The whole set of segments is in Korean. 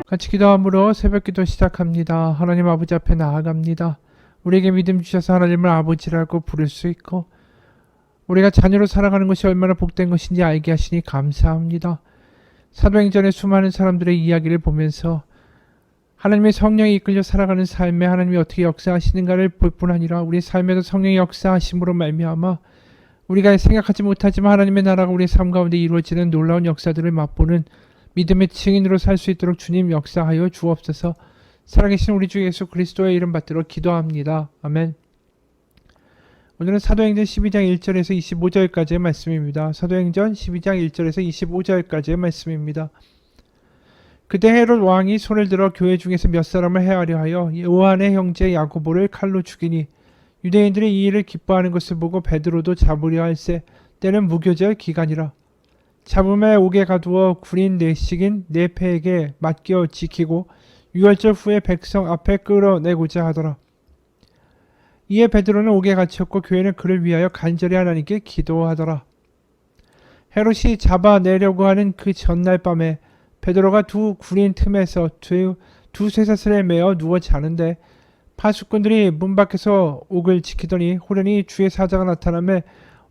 같이 기도함으로 새벽기도 시작합니다. 하나님 아버지 앞에 나아갑니다. 우리에게 믿음 주셔서 하나님을 아버지라고 부를 수 있고 우리가 자녀로 살아가는 것이 얼마나 복된 것인지 알게 하시니 감사합니다. 사도행전의 수많은 사람들의 이야기를 보면서 하나님의 성령이 이끌려 살아가는 삶에 하나님이 어떻게 역사하시는가를 볼 뿐 아니라 우리 삶에도 성령의 역사하심으로 말미암아 우리가 생각하지 못하지만 하나님의 나라가 우리의 삶 가운데 이루어지는 놀라운 역사들을 맛보는 믿음의 증인으로 살 수 있도록 주님 역사하여 주옵소서. 살아계신 우리 주 예수 그리스도의 이름 받들어 기도합니다. 아멘. 오늘은 사도행전 12장 1절에서 25절까지의 말씀입니다. 사도행전 12장 1절에서 25절까지의 말씀입니다. 그때 헤롯 왕이 손을 들어 교회 중에서 몇 사람을 해하려 하여 요한의 형제 야고보를 칼로 죽이니 유대인들이 이 일을 기뻐하는 것을 보고 베드로도 잡으려 할세. 때는 무교절 기간이라. 잡음에 옥에 가두어 군인 내식인 네페에게 맡겨 지키고 유월절 후에 백성 앞에 끌어내고자 하더라. 이에 베드로는 옥에 갇혔고 교회는 그를 위하여 간절히 하나님께 기도하더라. 헤롯이 잡아내려고 하는 그 전날 밤에 베드로가 두 군인 틈에서 두 쇠사슬에 매어 누워 자는데 파수꾼들이 문 밖에서 옥을 지키더니 호련히 주의 사자가 나타나며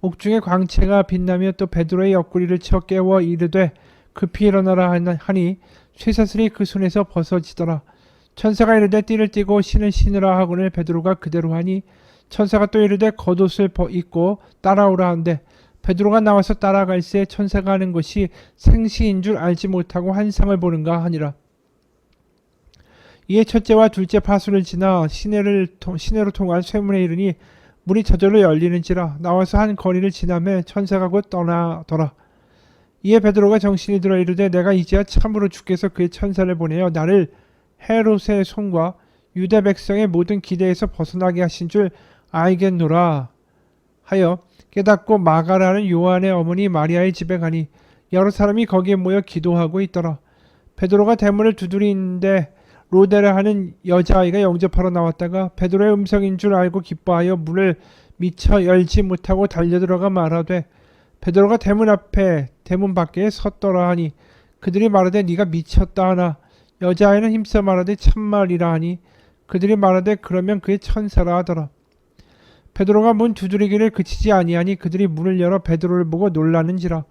옥중의 광채가 빛나며 또 베드로의 옆구리를 쳐 깨워 이르되 급히 일어나라 하니 쇠사슬이 그 손에서 벗어지더라. 천사가 이르되 띠를 띠고 신을 신으라 하거늘 베드로가 그대로 하니 천사가 또 이르되 겉옷을 입고 따라오라 한데 베드로가 나와서 따라갈새 천사가 하는 것이 생시인 줄 알지 못하고 환상을 보는가 하니라. 이에 첫째와 둘째 파수를 지나 시내로 통한 쇠문에 이르니 문이 저절로 열리는지라. 나와서 한 거리를 지나매 천사가 곧 떠나더라. 이에 베드로가 정신이 들어 이르되 내가 이제야 참으로 주께서 그의 천사를 보내어 나를 헤롯의 손과 유대 백성의 모든 기대에서 벗어나게 하신 줄 알겠노라 하여 깨닫고 마가라는 요한의 어머니 마리아의 집에 가니 여러 사람이 거기에 모여 기도하고 있더라. 베드로가 대문을 두드리는데 로데라 하는 여자아이가 영접하러 나왔다가 베드로의 음성인 줄 알고 기뻐하여 문을 미처 열지 못하고 달려들어가 말하되 베드로가 대문 밖에 섰더라 하니 그들이 말하되 네가 미쳤다 하나 여자아이는 힘써 말하되 참말이라 하니 그들이 말하되 그러면 그의 천사라 하더라. 베드로가 문 두드리기를 그치지 아니하니 그들이 문을 열어 베드로를 보고 놀라는지라.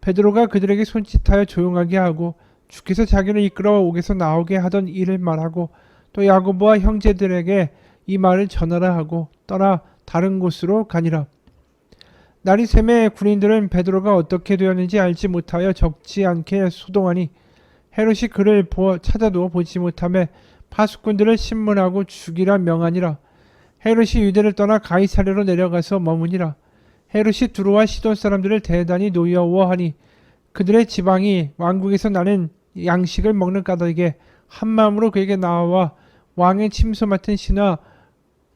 베드로가 그들에게 손짓하여 조용하게 하고 주께서 자기를 이끌어 옥에서 나오게 하던 일을 말하고 또 야고보와 형제들에게 이 말을 전하라 하고 떠나 다른 곳으로 가니라. 날이 새매 군인들은 베드로가 어떻게 되었는지 알지 못하여 적지 않게 소동하니 헤롯이 그를 찾아도 보지 못하며 파수꾼들을 신문하고 죽이라 명하니라. 헤롯이 유대를 떠나 가이사랴로 내려가서 머무니라. 헤롯이 두로와 시돈 사람들을 대단히 노여워하니 그들의 지방이 왕국에서 나는 양식을 먹는 까닭에 한마음으로 그에게 나와 왕의 침소 맡은 신하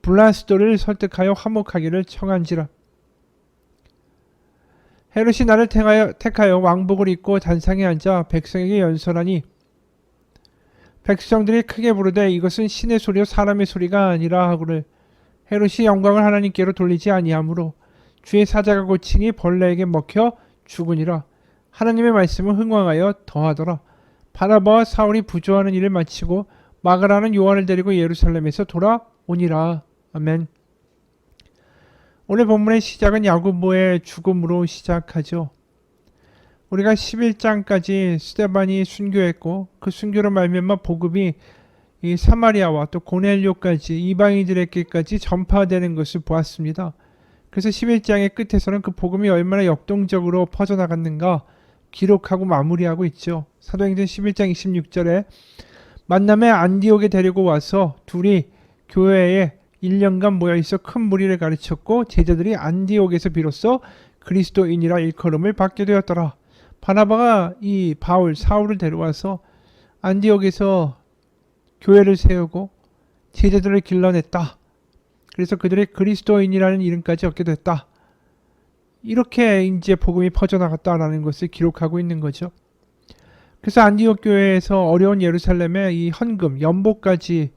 블라스도를 설득하여 화목하기를 청한지라. 헤롯이 나를 택하여 왕복을 입고 단상에 앉아 백성에게 연설하니 백성들이 크게 부르되 이것은 신의 소리요 사람의 소리가 아니라 하거늘 헤롯이 영광을 하나님께로 돌리지 아니하므로 주의 사자가 고치니 벌레에게 먹혀 죽으니라. 하나님의 말씀은 흥왕하여 더하더라. 바나바와 사울이 부조하는 일을 마치고 마가라는 요한을 데리고 예루살렘에서 돌아오니라. 아멘. 오늘 본문의 시작은 야고보의 죽음으로 시작하죠. 우리가 11장까지 스데반이 순교했고 그 순교로 말미암아 복음이 이 사마리아와 또 고넬료까지 이방인들에게까지 전파되는 것을 보았습니다. 그래서 11장의 끝에서는 그 복음이 얼마나 역동적으로 퍼져나갔는가 기록하고 마무리하고 있죠. 사도행전 11장 26절에 만남에 안디옥에 데리고 와서 둘이 교회에 1년간 모여있어 큰 무리를 가르쳤고 제자들이 안디옥에서 비로소 그리스도인이라 일컬음을 받게 되었더라. 바나바가 이 사울을 데려와서 안디옥에서 교회를 세우고 제자들을 길러냈다. 그래서 그들의 그리스도인이라는 이름까지 얻게 됐다. 이렇게 이제 복음이 퍼져나갔다라는 것을 기록하고 있는 거죠. 그래서 안디옥 교회에서 어려운 예루살렘에 이 헌금, 연복까지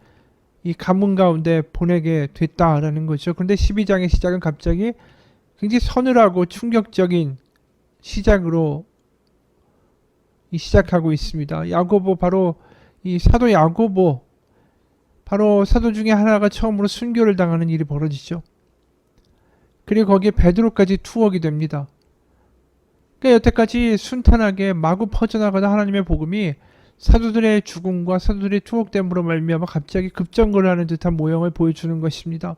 이 가문 가운데 보내게 됐다라는 거죠. 그런데 12장의 시작은 갑자기 굉장히 서늘하고 충격적인 시작으로 시작하고 있습니다. 야고보 바로 이 사도 야고보, 바로 사도 중에 하나가 처음으로 순교를 당하는 일이 벌어지죠. 그리고 거기에 베드로까지 투옥이 됩니다. 그러니까 여태까지 순탄하게 마구 퍼져나가던 하나님의 복음이 사도들의 죽음과 사도들의 투옥됨으로 말미암아 갑자기 급정거를 하는 듯한 모형을 보여주는 것입니다.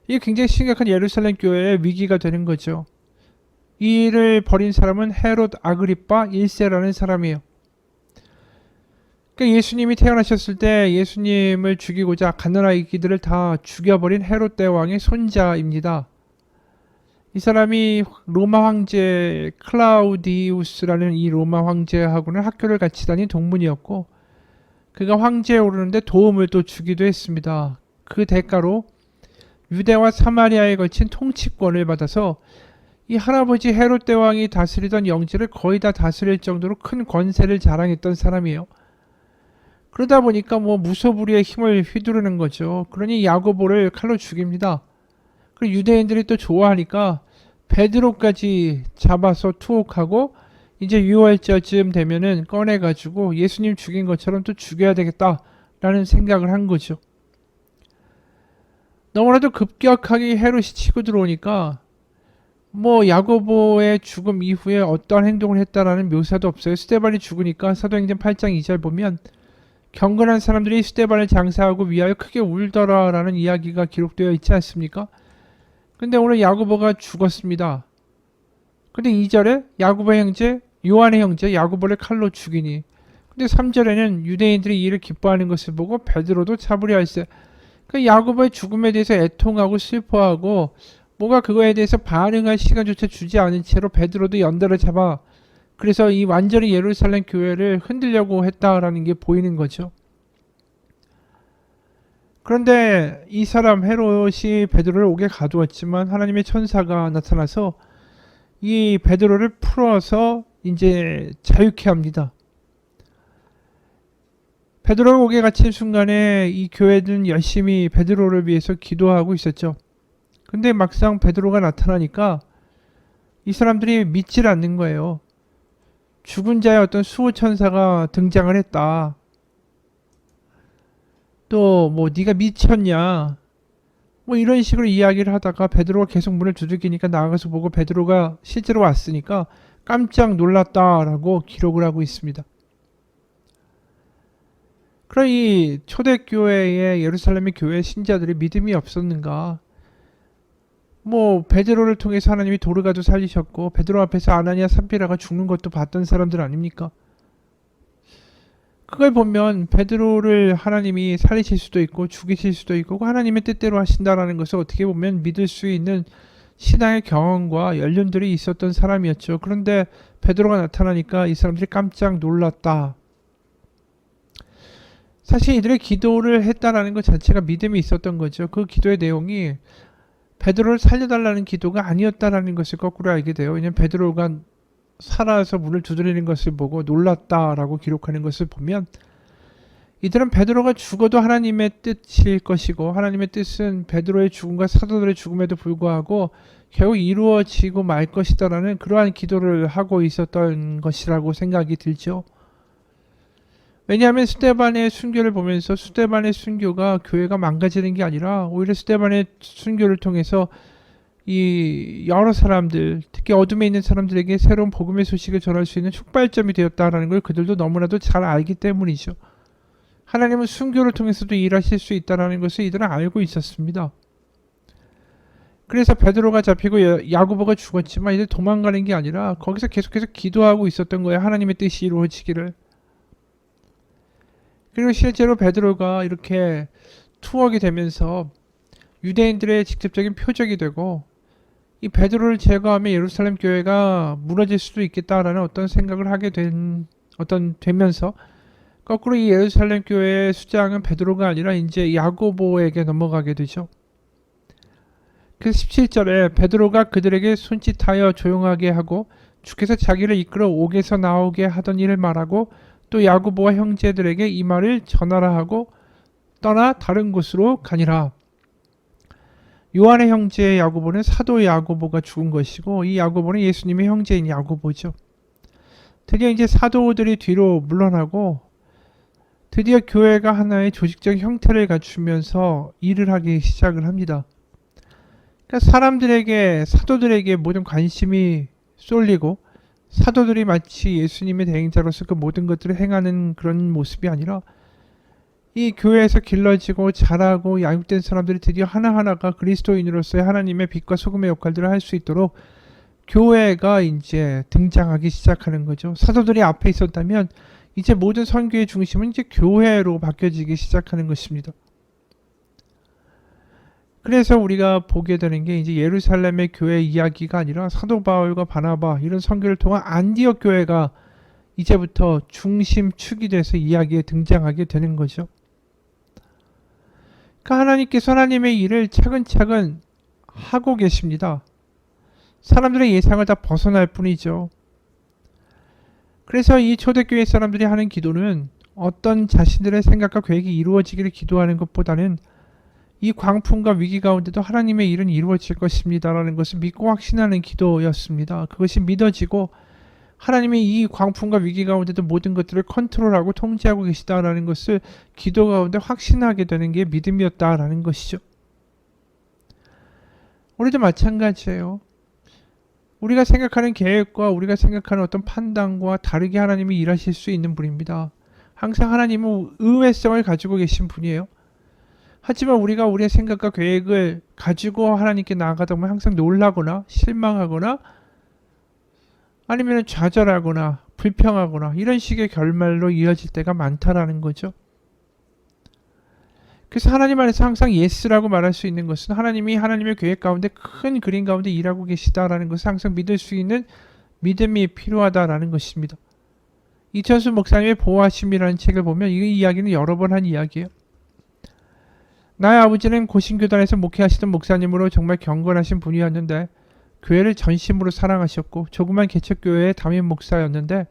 이게 굉장히 심각한 예루살렘 교회의 위기가 되는 거죠. 이 일을 벌인 사람은 헤롯 아그리파 1세라는 사람이에요. 그러니까 예수님이 태어나셨을 때 예수님을 죽이고자 가난아기들을 다 죽여버린 헤롯 대왕의 손자입니다. 이 사람이 로마 황제 클라우디우스라는 이 로마 황제하고는 학교를 같이 다닌 동문이었고, 그가 황제에 오르는데 도움을 또 주기도 했습니다. 그 대가로 유대와 사마리아에 걸친 통치권을 받아서 이 할아버지 헤롯 대왕이 다스리던 영지를 거의 다 다스릴 정도로 큰 권세를 자랑했던 사람이에요. 그러다 보니까 무소불위의 힘을 휘두르는 거죠. 그러니 야고보를 칼로 죽입니다. 그리고 유대인들이 또 좋아하니까 베드로까지 잡아서 투옥하고 이제 6월절쯤 되면은 꺼내가지고 예수님 죽인 것처럼 또 죽여야 되겠다라는 생각을 한 거죠. 너무나도 급격하게 헤롯이 치고 들어오니까 야고보의 죽음 이후에 어떠한 행동을 했다라는 묘사도 없어요. 스데반이 죽으니까 사도행전 8장 2절 보면 경건한 사람들이 스데반을 장사하고 위하여 크게 울더라라는 이야기가 기록되어 있지 않습니까? 근데 오늘 야고보가 죽었습니다. 근데 2절에 야고보의 형제, 요한의 형제 야고보를 칼로 죽이니, 근데 3절에는 유대인들이 이를 기뻐하는 것을 보고 베드로도 잡으려 할세. 그러니까 야고보의 죽음에 대해서 애통하고 슬퍼하고 뭐가 그거에 대해서 반응할 시간조차 주지 않은 채로 베드로도 연달아 잡아, 그래서 이 완전히 예루살렘 교회를 흔들려고 했다라는 게 보이는 거죠. 그런데 이 사람 헤롯이 베드로를 옥에 가두었지만 하나님의 천사가 나타나서 이 베드로를 풀어서 이제 자유케 합니다. 베드로가 옥에 갇힌 순간에 이 교회들은 열심히 베드로를 위해서 기도하고 있었죠. 근데 막상 베드로가 나타나니까 이 사람들이 믿질 않는 거예요. 죽은 자의 어떤 수호천사가 등장을 했다. 또 네가 미쳤냐, 이런 식으로 이야기를 하다가 베드로가 계속 문을 두들기니까 나가서 보고 베드로가 실제로 왔으니까 깜짝 놀랐다라고 기록을 하고 있습니다. 그럼 이 초대교회의 예루살렘의 교회 신자들이 믿음이 없었는가? 베드로를 통해서 하나님이 도르가도 살리셨고 베드로 앞에서 아나니아 삽비라가 죽는 것도 봤던 사람들 아닙니까? 그걸 보면 베드로를 하나님이 살리실 수도 있고 죽이실 수도 있고 하나님의 뜻대로 하신다라는 것을 어떻게 보면 믿을 수 있는 신앙의 경험과 연륜들이 있었던 사람이었죠. 그런데 베드로가 나타나니까 이 사람들이 깜짝 놀랐다. 사실 이들의 기도를 했다라는 것 자체가 믿음이 있었던 거죠. 그 기도의 내용이 베드로를 살려달라는 기도가 아니었다라는 것을 거꾸로 알게 돼요. 왜냐하면 베드로가 살아서 문을 두드리는 것을 보고 놀랐다라고 기록하는 것을 보면 이들은 베드로가 죽어도 하나님의 뜻일 것이고 하나님의 뜻은 베드로의 죽음과 사도들의 죽음에도 불구하고 결국 이루어지고 말 것이다라는 그러한 기도를 하고 있었던 것이라고 생각이 들죠. 왜냐하면 스데반의 순교를 보면서 스데반의 순교가 교회가 망가지는 게 아니라 오히려 스데반의 순교를 통해서 이 여러 사람들, 특히 어둠에 있는 사람들에게 새로운 복음의 소식을 전할 수 있는 촉발점이 되었다라는 걸 그들도 너무나도 잘 알기 때문이죠. 하나님은 순교를 통해서도 일하실 수 있다는 것을 이들은 알고 있었습니다. 그래서 베드로가 잡히고 야고보가 죽었지만 이들 도망가는 게 아니라 거기서 계속해서 기도하고 있었던 거예요. 하나님의 뜻이 이루어지기를. 그리고 실제로 베드로가 이렇게 투옥이 되면서 유대인들의 직접적인 표적이 되고 이 베드로를 제거하면 예루살렘 교회가 무너질 수도 있겠다라는 어떤 생각을 하게 되면서 거꾸로 이 예루살렘 교회의 수장은 베드로가 아니라 이제 야고보에게 넘어가게 되죠. 그래서 17절에 베드로가 그들에게 손짓하여 조용하게 하고 주께서 자기를 이끌어 옥에서 나오게 하던 일을 말하고 또 야고보와 형제들에게 이 말을 전하라 하고 떠나 다른 곳으로 가니라. 요한의 형제 야고보는 사도 야고보가 죽은 것이고 이 야고보는 예수님의 형제인 야고보죠. 드디어 이제 사도들이 뒤로 물러나고 드디어 교회가 하나의 조직적 형태를 갖추면서 일을 하기 시작을 합니다. 그러니까 사람들에게, 사도들에게 모든 관심이 쏠리고 사도들이 마치 예수님의 대행자로서 그 모든 것들을 행하는 그런 모습이 아니라 이 교회에서 길러지고 자라고 양육된 사람들이 드디어 하나하나가 그리스도인으로서의 하나님의 빛과 소금의 역할들을 할 수 있도록 교회가 이제 등장하기 시작하는 거죠. 사도들이 앞에 있었다면 이제 모든 선교의 중심은 이제 교회로 바뀌어지기 시작하는 것입니다. 그래서 우리가 보게 되는 게 이제 예루살렘의 교회 이야기가 아니라 사도 바울과 바나바 이런 선교를 통한 안디옥 교회가 이제부터 중심축이 돼서 이야기에 등장하게 되는 거죠. 그러니까 하나님께서 하나님의 일을 차근차근 하고 계십니다. 사람들의 예상을 다 벗어날 뿐이죠. 그래서 이 초대교회 사람들이 하는 기도는 어떤 자신들의 생각과 계획이 이루어지기를 기도하는 것보다는 이 광풍과 위기 가운데도 하나님의 일은 이루어질 것입니다라는 것을 믿고 확신하는 기도였습니다. 그것이 믿어지고 하나님이 이 광풍과 위기 가운데도 모든 것들을 컨트롤하고 통제하고 계시다라는 것을 기도 가운데 확신하게 되는 게 믿음이었다라는 것이죠. 우리도 마찬가지예요. 우리가 생각하는 계획과 우리가 생각하는 어떤 판단과 다르게 하나님이 일하실 수 있는 분입니다. 항상 하나님은 의외성을 가지고 계신 분이에요. 하지만 우리가 우리의 생각과 계획을 가지고 하나님께 나아가다 보면 항상 놀라거나 실망하거나 아니면 좌절하거나 불평하거나 이런 식의 결말로 이어질 때가 많다라는 거죠. 그래서 하나님 안에서 항상 예스라고 말할 수 있는 것은 하나님이 하나님의 계획 가운데 큰 그림 가운데 일하고 계시다라는 것을 항상 믿을 수 있는 믿음이 필요하다라는 것입니다. 이천수 목사님의 보호하심이라는 책을 보면 이 이야기는 여러 번 한 이야기예요. 나의 아버지는 고신교단에서 목회하시던 목사님으로 정말 경건하신 분이었는데 교회를 전심으로 사랑하셨고 조그만 개척교회의 담임 목사였는데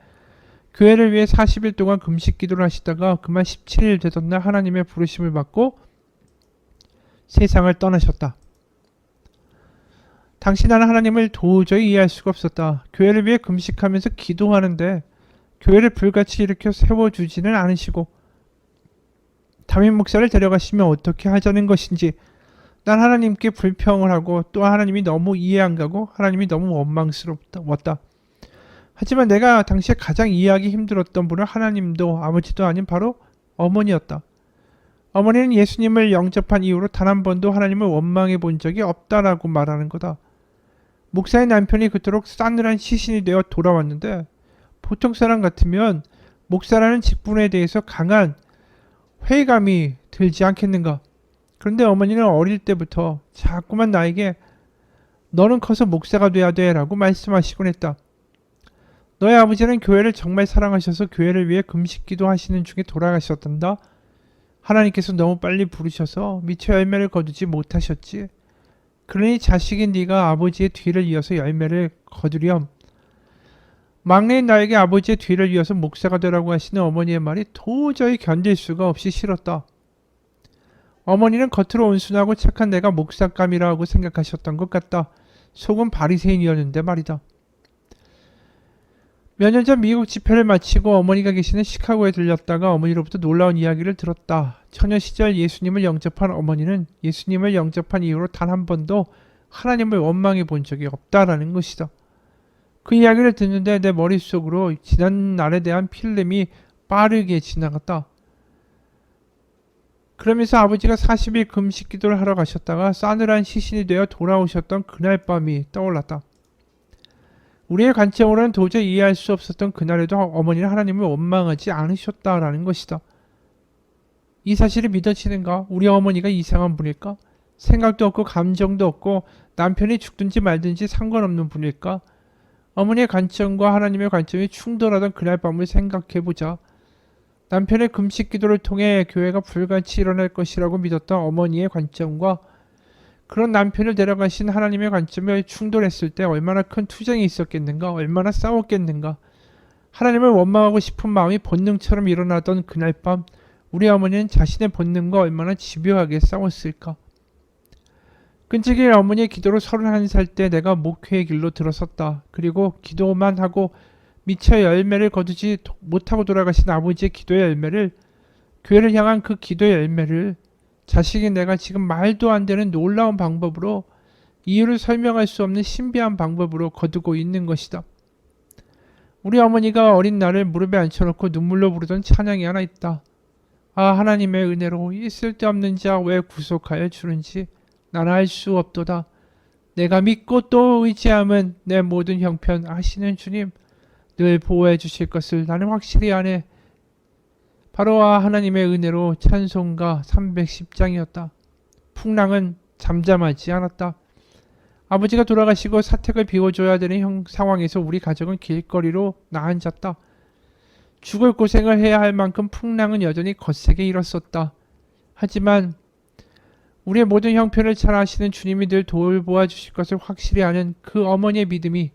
교회를 위해 40일 동안 금식 기도를 하시다가 그만 17일 되던 날 하나님의 부르심을 받고 세상을 떠나셨다. 당시 나는 하나님을 도저히 이해할 수가 없었다. 교회를 위해 금식하면서 기도하는데 교회를 불같이 일으켜 세워주지는 않으시고 담임 목사를 데려가시면 어떻게 하자는 것인지 난 하나님께 불평을 하고 또 하나님이 너무 이해 안 가고 하나님이 너무 원망스러웠다. 하지만 내가 당시에 가장 이해하기 힘들었던 분은 하나님도 아버지도 아닌 바로 어머니였다. 어머니는 예수님을 영접한 이후로 단 한 번도 하나님을 원망해 본 적이 없다라고 말하는 거다. 목사의 남편이 그토록 싸늘한 시신이 되어 돌아왔는데 보통 사람 같으면 목사라는 직분에 대해서 강한 회의감이 들지 않겠는가. 그런데 어머니는 어릴 때부터 자꾸만 나에게 너는 커서 목사가 돼야 돼 라고 말씀하시곤 했다. 너의 아버지는 교회를 정말 사랑하셔서 교회를 위해 금식기도 하시는 중에 돌아가셨단다. 하나님께서 너무 빨리 부르셔서 미처 열매를 거두지 못하셨지. 그러니 자식인 네가 아버지의 뒤를 이어서 열매를 거두렴. 막내인 나에게 아버지의 뒤를 이어서 목사가 되라고 하시는 어머니의 말이 도저히 견딜 수가 없이 싫었다. 어머니는 겉으로 온순하고 착한 내가 목사감이라고 생각하셨던 것 같다. 속은 바리새인이었는데 말이다. 몇 년 전 미국 집회를 마치고 어머니가 계시는 시카고에 들렸다가 어머니로부터 놀라운 이야기를 들었다. 처녀 시절 예수님을 영접한 어머니는 예수님을 영접한 이후로 단 한 번도 하나님을 원망해 본 적이 없다라는 것이다. 그 이야기를 듣는데 내 머릿속으로 지난 날에 대한 필름이 빠르게 지나갔다. 그러면서 아버지가 40일 금식 기도를 하러 가셨다가 싸늘한 시신이 되어 돌아오셨던 그날 밤이 떠올랐다. 우리의 관점으로는 도저히 이해할 수 없었던 그날에도 어머니는 하나님을 원망하지 않으셨다라는 것이다. 이 사실이 믿어지는가? 우리 어머니가 이상한 분일까? 생각도 없고 감정도 없고 남편이 죽든지 말든지 상관없는 분일까? 어머니의 관점과 하나님의 관점이 충돌하던 그날 밤을 생각해보자. 남편의 금식 기도를 통해 교회가 불같이 일어날 것이라고 믿었던 어머니의 관점과 그런 남편을 데려가신 하나님의 관점이 충돌했을 때 얼마나 큰 투쟁이 있었겠는가, 얼마나 싸웠겠는가. 하나님을 원망하고 싶은 마음이 본능처럼 일어나던 그날 밤 우리 어머니는 자신의 본능과 얼마나 집요하게 싸웠을까. 끈질긴 어머니의 기도로 31살 때 내가 목회의 길로 들어섰다. 그리고 기도만 하고 미처 열매를 거두지 못하고 돌아가신 아버지의 기도의 열매를 교회를 향한 그 기도의 열매를 자식이 내가 지금 말도 안 되는 놀라운 방법으로 이유를 설명할 수 없는 신비한 방법으로 거두고 있는 것이다. 우리 어머니가 어린 나를 무릎에 앉혀놓고 눈물로 부르던 찬양이 하나 있다. 아, 하나님의 은혜로 이 쓸데없는 자 왜 구속하여 주는지 나는 알 수 없도다. 내가 믿고 또 의지함은 내 모든 형편 아시는 주님 늘 보호해 주실 것을 나는 확실히 아네. 바로 하나님의 은혜로 찬송가 310장이었다. 풍랑은 잠잠하지 않았다. 아버지가 돌아가시고 사택을 비워줘야 되는 상황에서 우리 가족은 길거리로 나앉았다. 죽을 고생을 해야 할 만큼 풍랑은 여전히 거세게 일었었다. 하지만 우리의 모든 형편을 잘 아시는 주님이 늘 돌보아 주실 것을 확실히 아는 그 어머니의 믿음이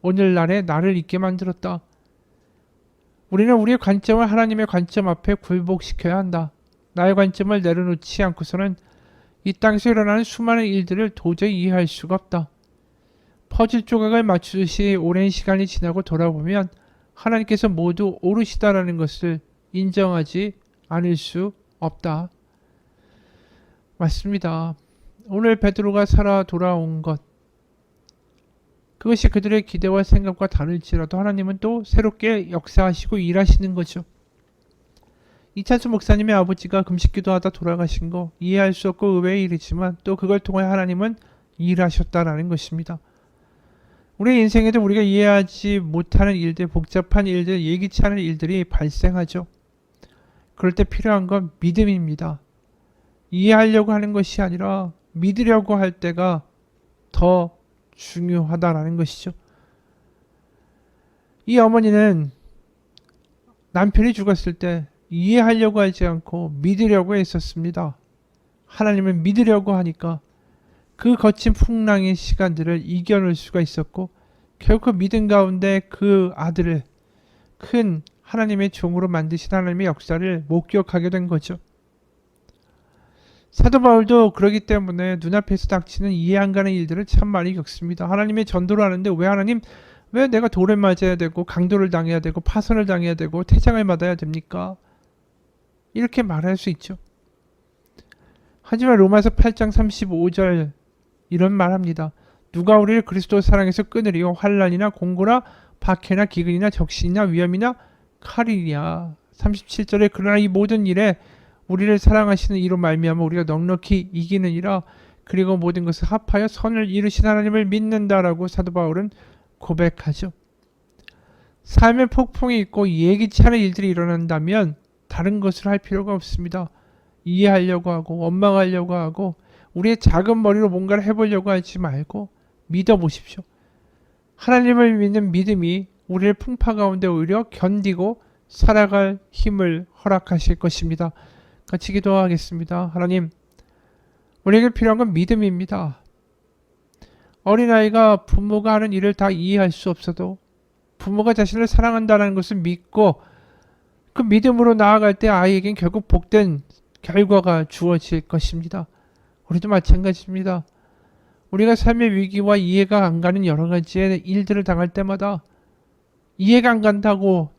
오늘날의 나를 있게 만들었다. 우리는 우리의 관점을 하나님의 관점 앞에 굴복시켜야 한다. 나의 관점을 내려놓지 않고서는 이 땅에서 일어나는 수많은 일들을 도저히 이해할 수가 없다. 퍼즐 조각을 맞추듯이 오랜 시간이 지나고 돌아보면 하나님께서 모두 옳으시다라는 것을 인정하지 않을 수 없다. 맞습니다. 오늘 베드로가 살아 돌아온 것, 그것이 그들의 기대와 생각과 다를지라도 하나님은 또 새롭게 역사하시고 일하시는 거죠. 이찬수 목사님의 아버지가 금식기도하다 돌아가신 거 이해할 수 없고 의외의 일이지만 또 그걸 통해 하나님은 일하셨다라는 것입니다. 우리 인생에도 우리가 이해하지 못하는 일들, 복잡한 일들, 예기치 않은 일들이 발생하죠. 그럴 때 필요한 건 믿음입니다. 이해하려고 하는 것이 아니라 믿으려고 할 때가 더 중요하다라는 것이죠. 이 어머니는 남편이 죽었을 때 이해하려고 하지 않고 믿으려고 했었습니다. 하나님을 믿으려고 하니까 그 거친 풍랑의 시간들을 이겨낼 수가 있었고 결국 믿음 가운데 그 아들을 큰 하나님의 종으로 만드신 하나님의 역사를 목격하게 된 거죠. 사도 바울도 그러기 때문에 눈앞에서 닥치는 이해 안 가는 일들을 참 많이 겪습니다. 하나님의 전도를 하는데 왜 하나님, 왜 내가 돌을 맞아야 되고 강도를 당해야 되고 파선을 당해야 되고 태장을 받아야 됩니까? 이렇게 말할 수 있죠. 하지만 로마서 8장 35절 이런 말합니다. 누가 우리를 그리스도 사랑에서 끊으리요 환난이나 공고나 박해나 기근이나 적신이나 위험이나 칼이냐. 37절에 그러나 이 모든 일에 우리를 사랑하시는 이로 말미암아 우리가 넉넉히 이기느니라. 그리고 모든 것을 합하여 선을 이루신 하나님을 믿는다라고 사도 바울은 고백하죠. 삶의 폭풍이 있고 예기치 않은 일들이 일어난다면 다른 것을 할 필요가 없습니다. 이해하려고 하고 원망하려고 하고 우리의 작은 머리로 뭔가를 해보려고 하지 말고 믿어보십시오. 하나님을 믿는 믿음이 우리를 풍파 가운데 오히려 견디고 살아갈 힘을 허락하실 것입니다. 같이 기도하겠습니다. 하나님, 우리에게 필요한 건 믿음입니다. 어린아이가 부모가 하는 일을 다 이해할 수 없어도 부모가 자신을 사랑한다는 것을 믿고 그 믿음으로 나아갈 때 아이에겐 결국 복된 결과가 주어질 것입니다. 우리도 마찬가지입니다. 우리가 삶의 위기와 이해가 안 가는 여러 가지의 일들을 당할 때마다 이해가 안 간다고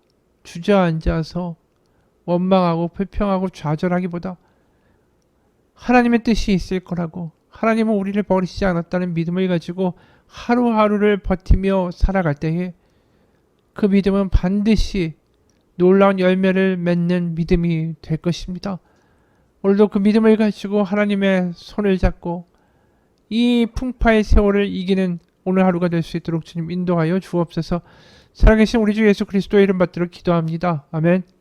주저앉아서 원망하고 불평하고 좌절하기보다 하나님의 뜻이 있을 거라고, 하나님은 우리를 버리시지 않았다는 믿음을 가지고 하루하루를 버티며 살아갈 때에 그 믿음은 반드시 놀라운 열매를 맺는 믿음이 될 것입니다. 오늘도 그 믿음을 가지고 하나님의 손을 잡고 이 풍파의 세월을 이기는 오늘 하루가 될 수 있도록 주님 인도하여 주옵소서. 살아계신 우리 주 예수 그리스도의 이름 받들어 기도합니다. 아멘.